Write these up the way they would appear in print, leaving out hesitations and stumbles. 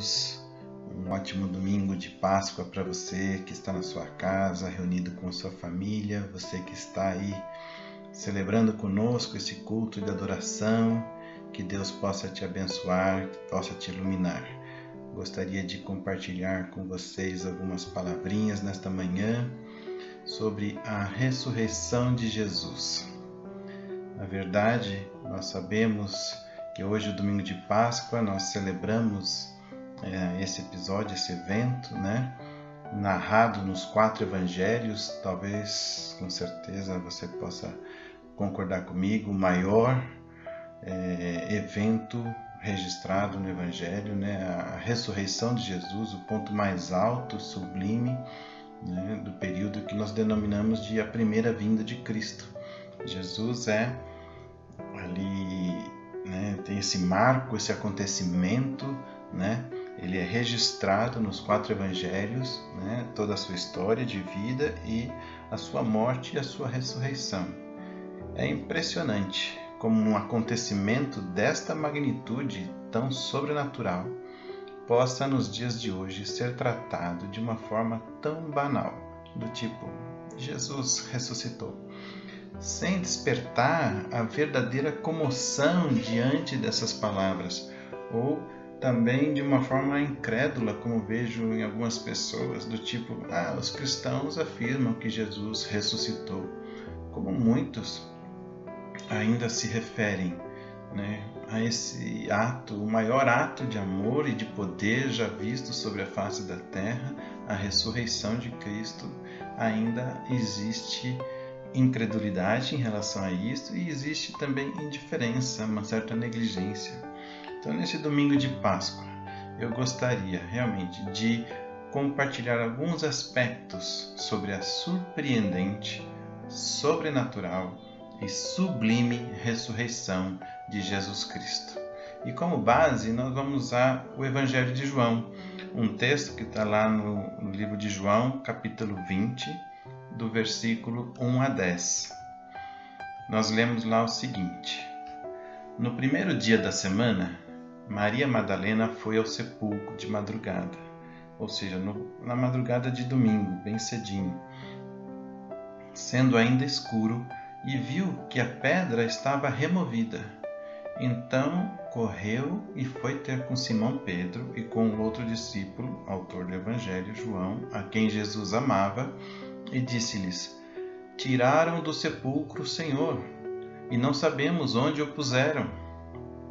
todos, um ótimo domingo de Páscoa para você que está na sua casa, reunido com a sua família, você que está aí celebrando conosco esse culto de adoração, que Deus possa te abençoar, que possa te iluminar. Gostaria de compartilhar com vocês algumas palavrinhas nesta manhã sobre a ressurreição de Jesus. Na verdade, nós sabemos que hoje, o domingo de Páscoa, nós celebramos esse episódio, esse evento, narrado nos 4 evangelhos. Talvez, com certeza, você possa concordar comigo, o maior evento registrado no evangelho, a ressurreição de Jesus, o ponto mais alto, sublime, do período que nós denominamos de a primeira vinda de Cristo. Jesus é ali, tem esse marco, esse acontecimento, ele é registrado nos 4 evangelhos, toda a sua história de vida e a sua morte e a sua ressurreição. É impressionante como um acontecimento desta magnitude tão sobrenatural possa nos dias de hoje ser tratado de uma forma tão banal, do tipo, Jesus ressuscitou, sem despertar a verdadeira comoção diante dessas palavras, ou também de uma forma incrédula, como vejo em algumas pessoas, do tipo, os cristãos afirmam que Jesus ressuscitou, como muitos ainda se referem a esse ato, o maior ato de amor e de poder já visto sobre a face da terra, a ressurreição de Cristo. Ainda existe incredulidade em relação a isso e existe também indiferença, uma certa negligência. Então, nesse domingo de Páscoa, eu gostaria realmente de compartilhar alguns aspectos sobre a surpreendente, sobrenatural e sublime ressurreição de Jesus Cristo. E como base, nós vamos usar o Evangelho de João, um texto que está lá no livro de João, capítulo 20, do versículo 1 a 10. Nós lemos lá o seguinte: No primeiro dia da semana, Maria Madalena foi ao sepulcro de madrugada, ou seja, na madrugada de domingo, bem cedinho, sendo ainda escuro, e viu que a pedra estava removida. Então correu e foi ter com Simão Pedro e com o outro discípulo, autor do Evangelho, João, a quem Jesus amava, e disse-lhes: Tiraram do sepulcro o Senhor, e não sabemos onde o puseram.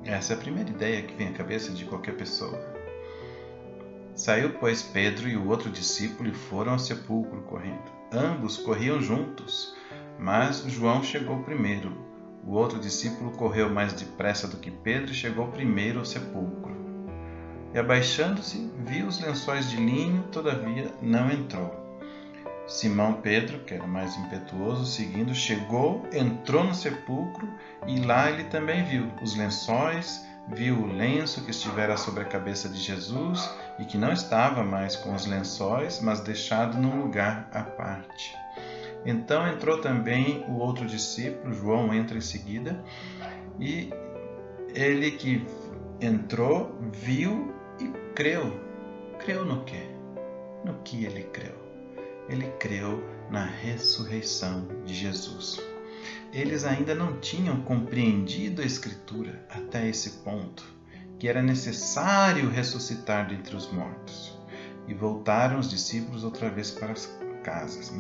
Essa é a primeira ideia que vem à cabeça de qualquer pessoa. Saiu, pois, Pedro e o outro discípulo e foram ao sepulcro correndo. Ambos corriam juntos, mas João chegou primeiro. O outro discípulo correu mais depressa do que Pedro e chegou primeiro ao sepulcro. E abaixando-se, viu os lençóis de linho, todavia não entrou. Simão Pedro, que era mais impetuoso, seguindo, chegou, entrou no sepulcro e lá ele também viu os lençóis, viu o lenço que estivera sobre a cabeça de Jesus e que não estava mais com os lençóis, mas deixado num lugar à parte. Então entrou também o outro discípulo, João entra em seguida, e ele que entrou, viu e creu. Creu no quê? No que ele creu? Ele creu na ressurreição de Jesus. Eles ainda não tinham compreendido a Escritura até esse ponto, que era necessário ressuscitar dentre os mortos. E voltaram os discípulos outra vez para as casas.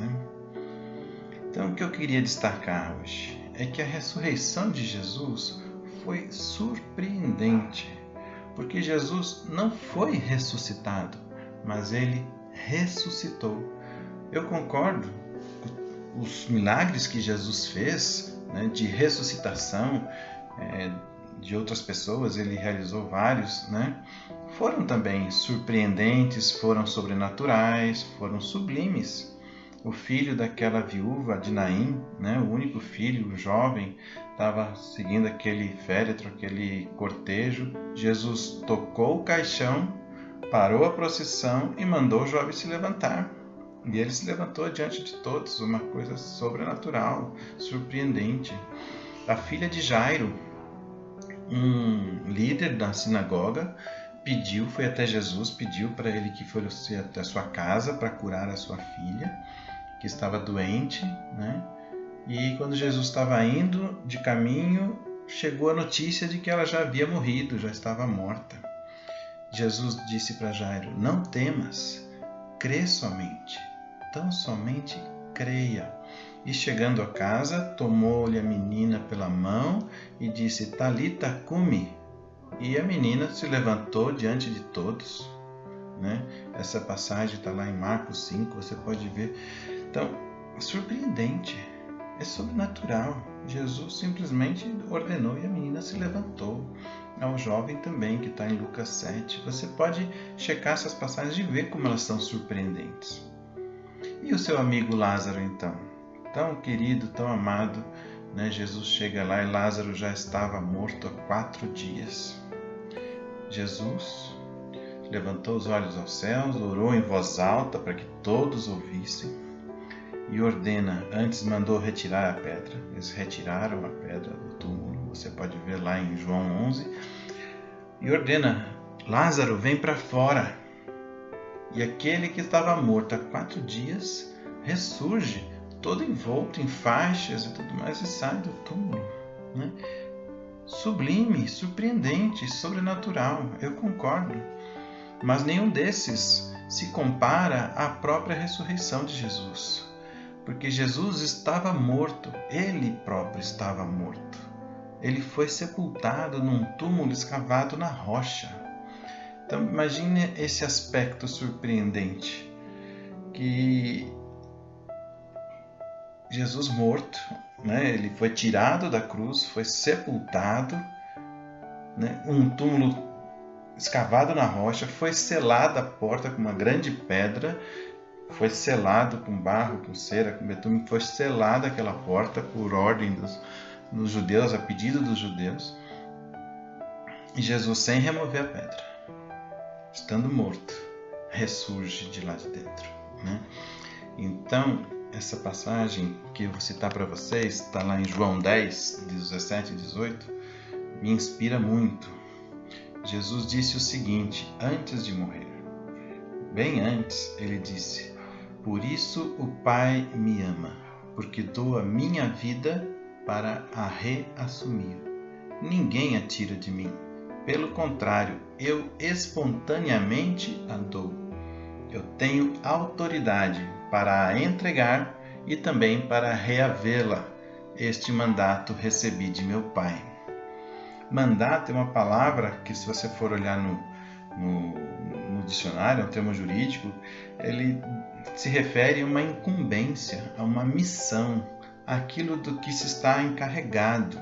Então, o que eu queria destacar hoje é que a ressurreição de Jesus foi surpreendente, porque Jesus não foi ressuscitado, mas ele ressuscitou. Eu concordo com os milagres que Jesus fez, de ressuscitação de outras pessoas, ele realizou vários, foram também surpreendentes, foram sobrenaturais, foram sublimes. O filho daquela viúva de Naim, o único filho, o jovem, estava seguindo aquele féretro, aquele cortejo. Jesus tocou o caixão, parou a procissão e mandou o jovem se levantar. E ele se levantou diante de todos, uma coisa sobrenatural, surpreendente. A filha de Jairo, um líder da sinagoga, foi até Jesus, pediu para ele que fosse até a sua casa para curar a sua filha, que estava doente, né? E quando Jesus estava indo de caminho, chegou a notícia de que ela já havia morrido, já estava morta. Jesus disse para Jairo: não temas, crê somente, tão somente creia. E chegando a casa, tomou-lhe a menina pela mão e disse: Talita cumi. E a menina se levantou diante de todos, né? Essa passagem está lá em Marcos 5, você pode ver. Então, é surpreendente, é sobrenatural. Jesus simplesmente ordenou e a menina se levantou. Ao jovem também, que está em Lucas 7. Você pode checar essas passagens e ver como elas são surpreendentes. E o seu amigo Lázaro, então? Tão querido, tão amado, né? Jesus chega lá e Lázaro já estava morto há 4 dias. Jesus levantou os olhos aos céus, orou em voz alta para que todos ouvissem e ordena, antes mandou retirar a pedra. Eles retiraram a pedra do túmulo, você pode ver lá em João 11, e ordena: Lázaro, vem para fora. E aquele que estava morto há 4 dias ressurge, todo envolto em faixas e tudo mais, e sai do túmulo, né? Sublime, surpreendente, sobrenatural, eu concordo. Mas nenhum desses se compara à própria ressurreição de Jesus. Porque Jesus estava morto, ele próprio estava morto. Ele foi sepultado num túmulo escavado na rocha. Então imagine esse aspecto surpreendente, que Jesus morto, né? Ele foi tirado da cruz, foi sepultado, né? Um túmulo escavado na rocha, foi selada a porta com uma grande pedra, foi selado com barro, com cera, com betume, foi selada aquela porta por ordem dos judeus, a pedido dos judeus, e Jesus, sem remover a pedra, estando morto, ressurge de lá de dentro, né? Então, essa passagem que eu vou citar para vocês, está lá em João 10, 17 e 18, me inspira muito. Jesus disse o seguinte, antes de morrer. Bem antes, ele disse: por isso o Pai me ama, porque dou a minha vida para a reassumir. Ninguém a tira de mim. Pelo contrário, eu espontaneamente a dou. Eu tenho autoridade para a entregar e também para reavê-la. Este mandato recebi de meu Pai. Mandato é uma palavra que, se você for olhar no dicionário, é um termo jurídico, ele se refere a uma incumbência, a uma missão, aquilo do que se está encarregado,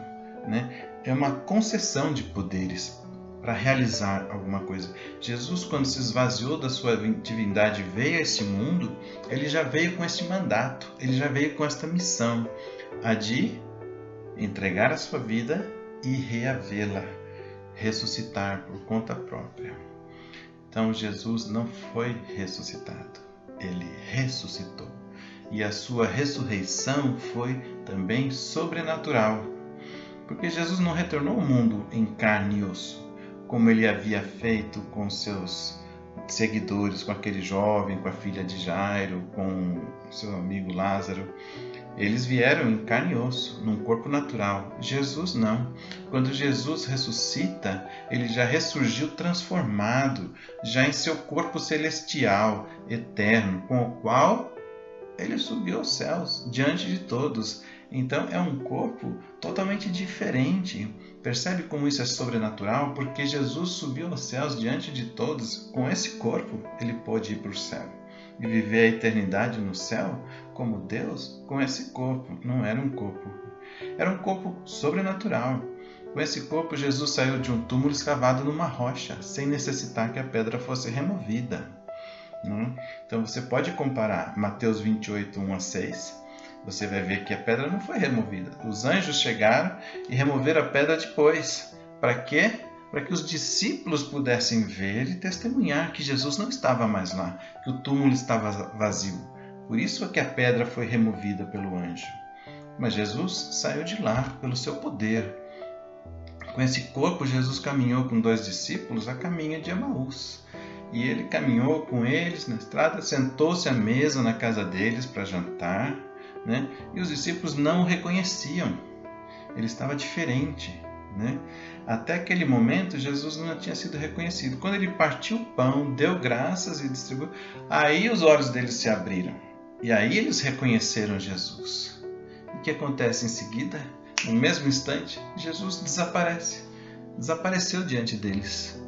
né? É uma concessão de poderes para realizar alguma coisa. Jesus, quando se esvaziou da sua divindade e veio a este mundo, ele já veio com este mandato, ele já veio com esta missão, a de entregar a sua vida e reavê-la, ressuscitar por conta própria. Então Jesus não foi ressuscitado, ele ressuscitou. E a sua ressurreição foi também sobrenatural, porque Jesus não retornou ao mundo em carne e osso, como ele havia feito com seus seguidores, com aquele jovem, com a filha de Jairo, com seu amigo Lázaro. Eles vieram em carne e osso, num corpo natural. Jesus não. Quando Jesus ressuscita, ele já ressurgiu transformado, já em seu corpo celestial, eterno, com o qual ele subiu aos céus, diante de todos. Então é um corpo totalmente diferente. Percebe como isso é sobrenatural? Porque Jesus subiu aos céus diante de todos. Com esse corpo, ele pôde ir para o céu e viver a eternidade no céu como Deus com esse corpo. Não era um corpo, era um corpo sobrenatural. Com esse corpo, Jesus saiu de um túmulo escavado numa rocha, sem necessitar que a pedra fosse removida. Então você pode comparar Mateus 28, 1 a 6. Você vai ver que a pedra não foi removida. Os anjos chegaram e removeram a pedra depois. Para quê? Para que os discípulos pudessem ver e testemunhar que Jesus não estava mais lá, que o túmulo estava vazio. Por isso é que a pedra foi removida pelo anjo. Mas Jesus saiu de lá pelo seu poder. Com esse corpo, Jesus caminhou com 2 discípulos a caminho de Emaús. E ele caminhou com eles na estrada, sentou-se à mesa na casa deles para jantar, né? E os discípulos não o reconheciam. Ele estava diferente, né? Até aquele momento, Jesus não tinha sido reconhecido. Quando ele partiu o pão, deu graças e distribuiu, aí os olhos deles se abriram. E aí eles reconheceram Jesus. E o que acontece em seguida? No mesmo instante, Jesus desaparece. Desapareceu diante deles.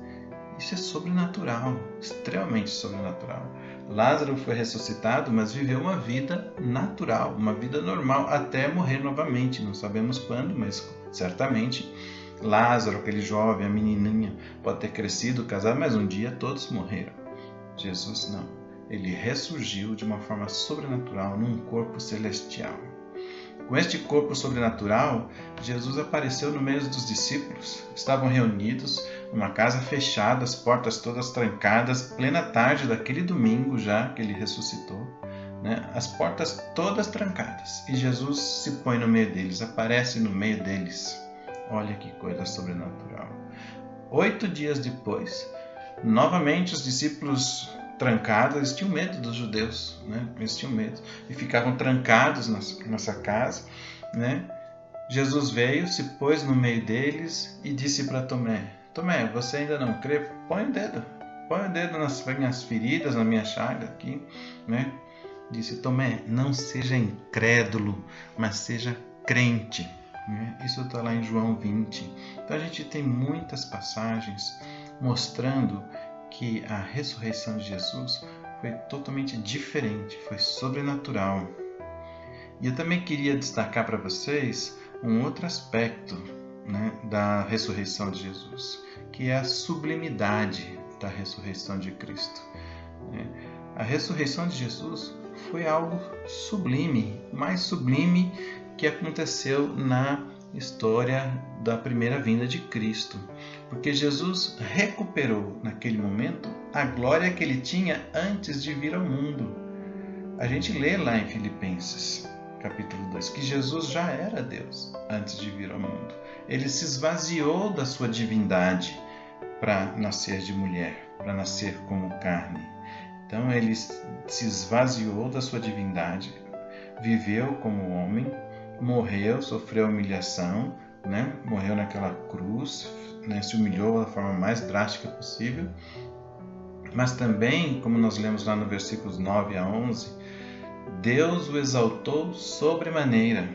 Isso é sobrenatural, extremamente sobrenatural. Lázaro foi ressuscitado, mas viveu uma vida natural, uma vida normal, até morrer novamente. Não sabemos quando, mas certamente Lázaro, aquele jovem, a menininha, pode ter crescido, casado, mas um dia todos morreram. Jesus não. Ele ressurgiu de uma forma sobrenatural, num corpo celestial. Com este corpo sobrenatural, Jesus apareceu no meio dos discípulos. Estavam reunidos numa casa fechada, as portas todas trancadas, plena tarde daquele domingo já que ele ressuscitou, né? As portas todas trancadas. E Jesus se põe no meio deles, aparece no meio deles. Olha que coisa sobrenatural. 8 dias depois, novamente os discípulos trancados, eles tinham medo dos judeus, né? Eles tinham medo e ficavam trancados nessa casa, né? Jesus veio, se pôs no meio deles e disse para Tomé: Tomé, você ainda não crê? Põe o dedo nas minhas feridas, na minha chaga aqui, né? Disse: Tomé, não seja incrédulo, mas seja crente. Isso está lá em João 20. Então a gente tem muitas passagens mostrando que a ressurreição de Jesus foi totalmente diferente, foi sobrenatural. E eu também queria destacar para vocês um outro aspecto, né, da ressurreição de Jesus, que é a sublimidade da ressurreição de Cristo. A ressurreição de Jesus foi algo sublime, mais sublime que aconteceu na história da primeira vinda de Cristo, porque Jesus recuperou naquele momento a glória que ele tinha antes de vir ao mundo. A gente lê lá em Filipenses, capítulo 2, que Jesus já era Deus antes de vir ao mundo. Ele se esvaziou da sua divindade para nascer de mulher, para nascer como carne. Então ele se esvaziou da sua divindade, viveu como homem, morreu, sofreu humilhação, né? Morreu naquela cruz, né? Se humilhou da forma mais drástica possível. Mas também, como nós lemos lá no versículos 9 a 11, Deus o exaltou sobremaneira.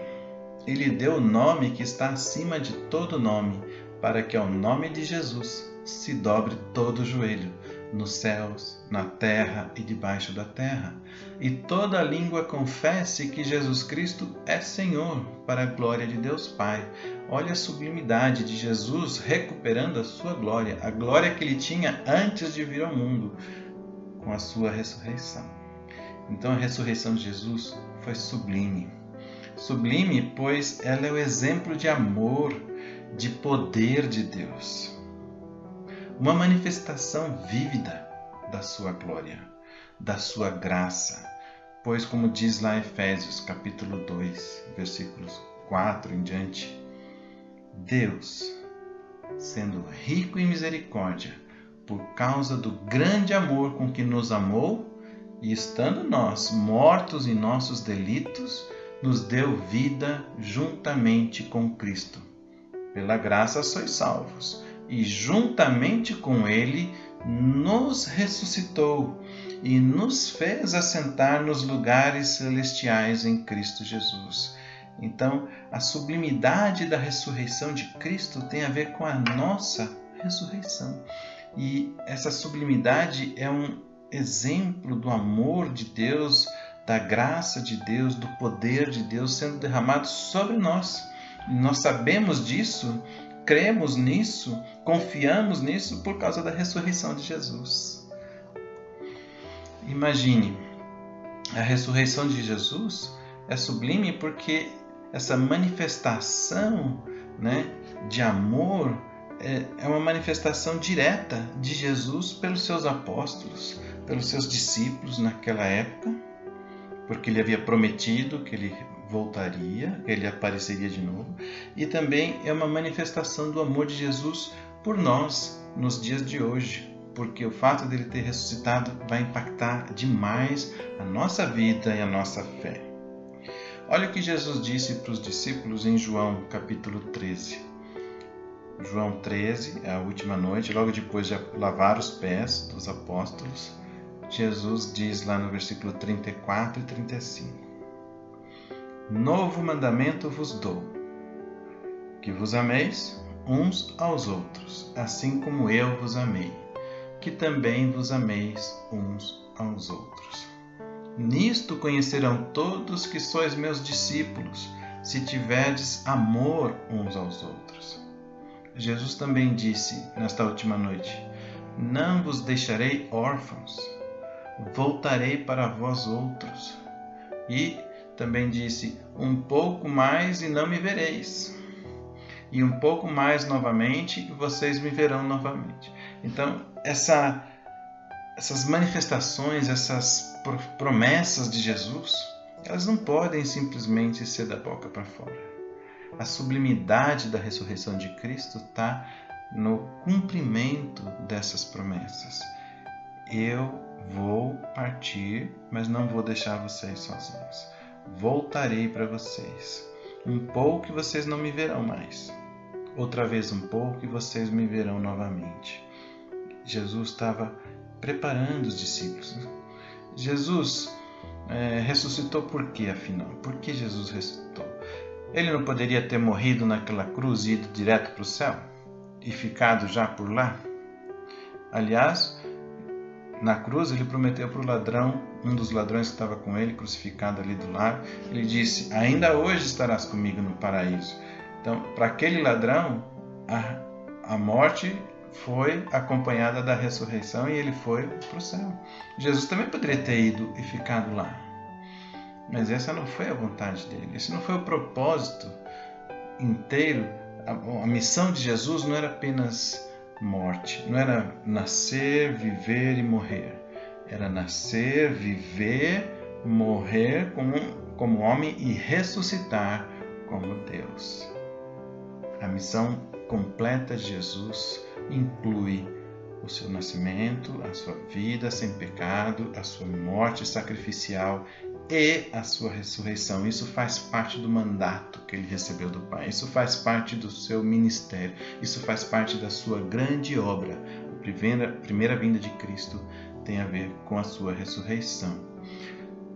Ele deu o nome que está acima de todo nome, para que ao nome de Jesus se dobre todo o joelho, nos céus, na terra e debaixo da terra, e toda língua confesse que Jesus Cristo é Senhor, para a glória de Deus Pai. Olha a sublimidade de Jesus recuperando a sua glória, a glória que ele tinha antes de vir ao mundo, com a sua ressurreição. Então a ressurreição de Jesus foi sublime. Sublime, pois ela é o exemplo de amor, de poder de Deus. Uma manifestação vívida da sua glória, da sua graça. Pois, como diz lá em Efésios, capítulo 2, versículos 4 em diante, Deus, sendo rico em misericórdia, por causa do grande amor com que nos amou, e estando nós mortos em nossos delitos, nos deu vida juntamente com Cristo. Pela graça sois salvos, e juntamente com Ele nos ressuscitou e nos fez assentar nos lugares celestiais em Cristo Jesus. Então, a sublimidade da ressurreição de Cristo tem a ver com a nossa ressurreição. E essa sublimidade é um exemplo do amor de Deus, da graça de Deus, do poder de Deus sendo derramado sobre nós. E nós sabemos disso, cremos nisso, confiamos nisso por causa da ressurreição de Jesus. Imagine, a ressurreição de Jesus é sublime porque essa manifestação, né, de amor é uma manifestação direta de Jesus pelos seus apóstolos, pelos seus discípulos naquela época, porque ele havia prometido que ele voltaria, ele apareceria de novo, e também é uma manifestação do amor de Jesus por nós nos dias de hoje, porque o fato dele ter ressuscitado vai impactar demais a nossa vida e a nossa fé. Olha o que Jesus disse para os discípulos em João capítulo 13. João 13, a última noite, logo depois de lavar os pés dos apóstolos, Jesus diz lá no versículo 34 e 35: Novo mandamento vos dou, que vos ameis uns aos outros, assim como eu vos amei, que também vos ameis uns aos outros. Nisto conhecerão todos que sois meus discípulos, se tiverdes amor uns aos outros. Jesus também disse nesta última noite: Não vos deixarei órfãos, voltarei para vós outros. E também disse: Um pouco mais e não me vereis, e um pouco mais novamente e vocês me verão novamente. Então, essas manifestações, essas promessas de Jesus, elas não podem simplesmente ser da boca para fora. A sublimidade da ressurreição de Cristo está no cumprimento dessas promessas. Eu vou partir, mas não vou deixar vocês sozinhos. Voltarei para vocês. Um pouco e vocês não me verão mais. Outra vez um pouco e vocês me verão novamente. Jesus estava preparando os discípulos. Jesus ressuscitou por quê, afinal? Por que Jesus ressuscitou? Ele não poderia ter morrido naquela cruz e ido direto para o céu? E ficado já por lá? Aliás, na cruz ele prometeu para o ladrão, um dos ladrões que estava com ele, crucificado ali do lado, ele disse: Ainda hoje estarás comigo no paraíso. Então, para aquele ladrão, a morte foi acompanhada da ressurreição e ele foi para o céu. Jesus também poderia ter ido e ficado lá. Mas essa não foi a vontade dele. Esse não foi o propósito inteiro. A missão de Jesus não era apenas morte. Não era nascer, viver e morrer. Era nascer, viver, morrer como homem e ressuscitar como Deus. A missão completa de Jesus inclui o seu nascimento, a sua vida sem pecado, a sua morte sacrificial e a sua ressurreição. Isso faz parte do mandato que ele recebeu do Pai. Isso faz parte do seu ministério. Isso faz parte da sua grande obra. A primeira vinda de Cristo tem a ver com a sua ressurreição.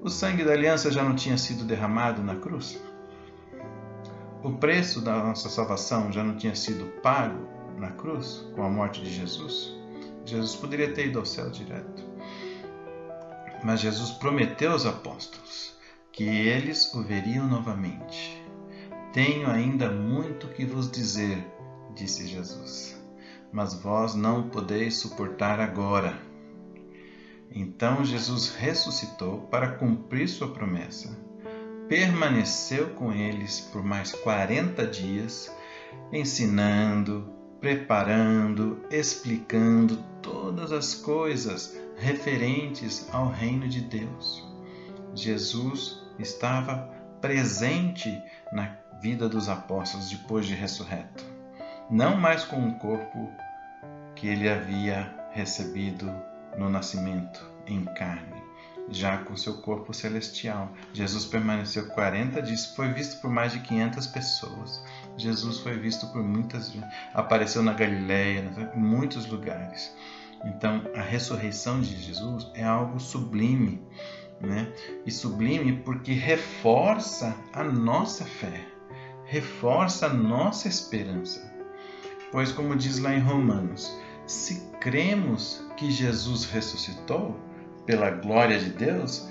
O sangue da aliança já não tinha sido derramado na cruz? O preço da nossa salvação já não tinha sido pago na cruz com a morte de Jesus? Jesus poderia ter ido ao céu direto. Mas Jesus prometeu aos apóstolos que eles o veriam novamente. Tenho ainda muito que vos dizer, disse Jesus, mas vós não podeis suportar agora. Então Jesus ressuscitou para cumprir sua promessa. Permaneceu com eles por mais 40 dias, ensinando, preparando, explicando todas as coisas referentes ao reino de Deus. Jesus estava presente na vida dos apóstolos depois de ressurreto, não mais com o corpo que ele havia recebido no nascimento em carne, já com seu corpo celestial. Jesus permaneceu 40 dias, foi visto por mais de 500 pessoas. Jesus foi visto por muitas, apareceu na Galileia, em muitos lugares. Então, a ressurreição de Jesus é algo sublime, né? E sublime porque reforça a nossa fé, reforça a nossa esperança. Pois, como diz lá em Romanos, se cremos que Jesus ressuscitou pela glória de Deus,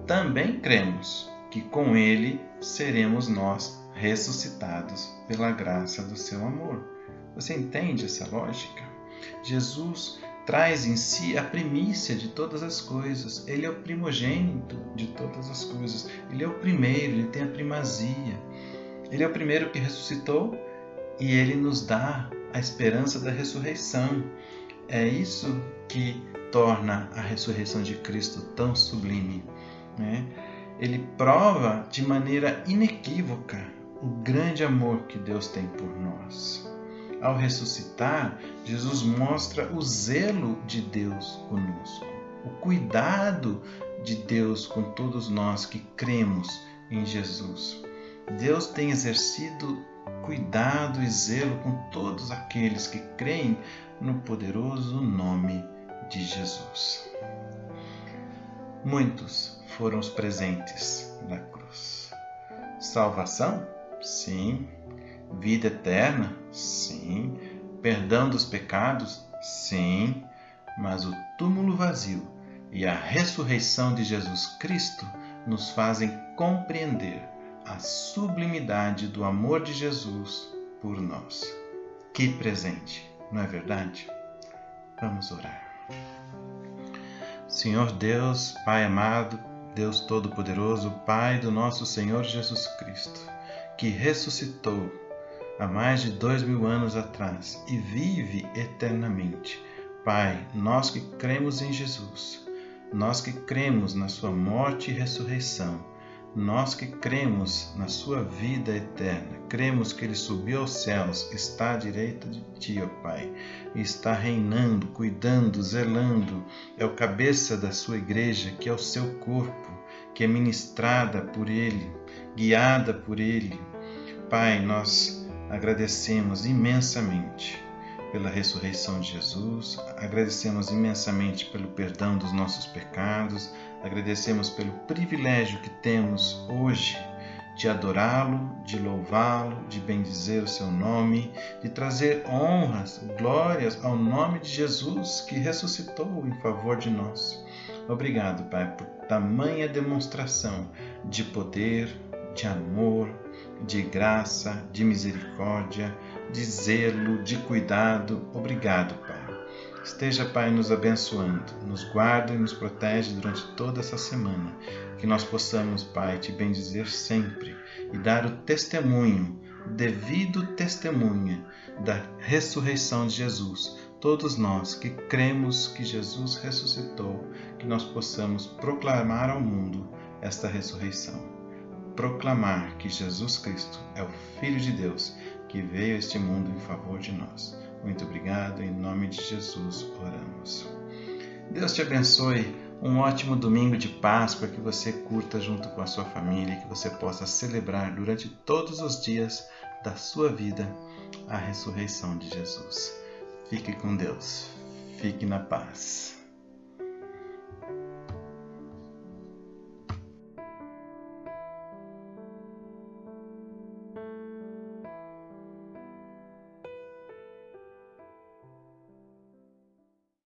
também cremos que com Ele seremos nós ressuscitados pela graça do seu amor. Você entende essa lógica? Jesus traz em si a primícia de todas as coisas. Ele é o primogênito de todas as coisas. Ele é o primeiro, ele tem a primazia. Ele é o primeiro que ressuscitou e ele nos dá a esperança da ressurreição. É isso que torna a ressurreição de Cristo tão sublime, né? ele prova de maneira inequívoca o grande amor que Deus tem por nós. Ao ressuscitar, Jesus mostra o zelo de Deus conosco, o cuidado de Deus com todos nós que cremos em Jesus. Deus tem exercido cuidado e zelo com todos aqueles que creem no poderoso nome de Jesus. Muitos foram os presentes da cruz. Salvação? Sim. Vida eterna? Sim. Perdão dos pecados? Sim. Mas o túmulo vazio e a ressurreição de Jesus Cristo nos fazem compreender a sublimidade do amor de Jesus por nós. Que presente, não é verdade? Vamos orar. Senhor Deus, Pai amado, Deus Todo-Poderoso, Pai do nosso Senhor Jesus Cristo, que ressuscitou há mais de 2000 anos atrás e vive eternamente. Pai, nós que cremos em Jesus, nós que cremos na sua morte e ressurreição, nós que cremos na sua vida eterna, cremos que Ele subiu aos céus, está à direita de Ti, ó Pai, e está reinando, cuidando, zelando, é o cabeça da sua igreja, que é o seu corpo, que é ministrada por Ele, guiada por Ele. Pai, nós agradecemos imensamente pela ressurreição de Jesus, agradecemos imensamente pelo perdão dos nossos pecados, agradecemos pelo privilégio que temos hoje de adorá-lo, de louvá-lo, de bendizer o seu nome, de trazer honras, glórias ao nome de Jesus que ressuscitou em favor de nós. Obrigado, Pai, por tamanha demonstração de poder, de amor, de graça, de misericórdia, de zelo, de cuidado. Obrigado, Pai. Esteja, Pai, nos abençoando, nos guarda e nos protege durante toda essa semana. Que nós possamos, Pai, Te bendizer sempre e dar o testemunho, o devido testemunho da ressurreição de Jesus. Todos nós que cremos que Jesus ressuscitou, que nós possamos proclamar ao mundo esta ressurreição. Proclamar que Jesus Cristo é o Filho de Deus que veio a este mundo em favor de nós. Muito obrigado, em nome de Jesus oramos. Deus te abençoe, um ótimo domingo de Páscoa que você curta junto com a sua família, que você possa celebrar durante todos os dias da sua vida a ressurreição de Jesus. Fique com Deus, fique na paz.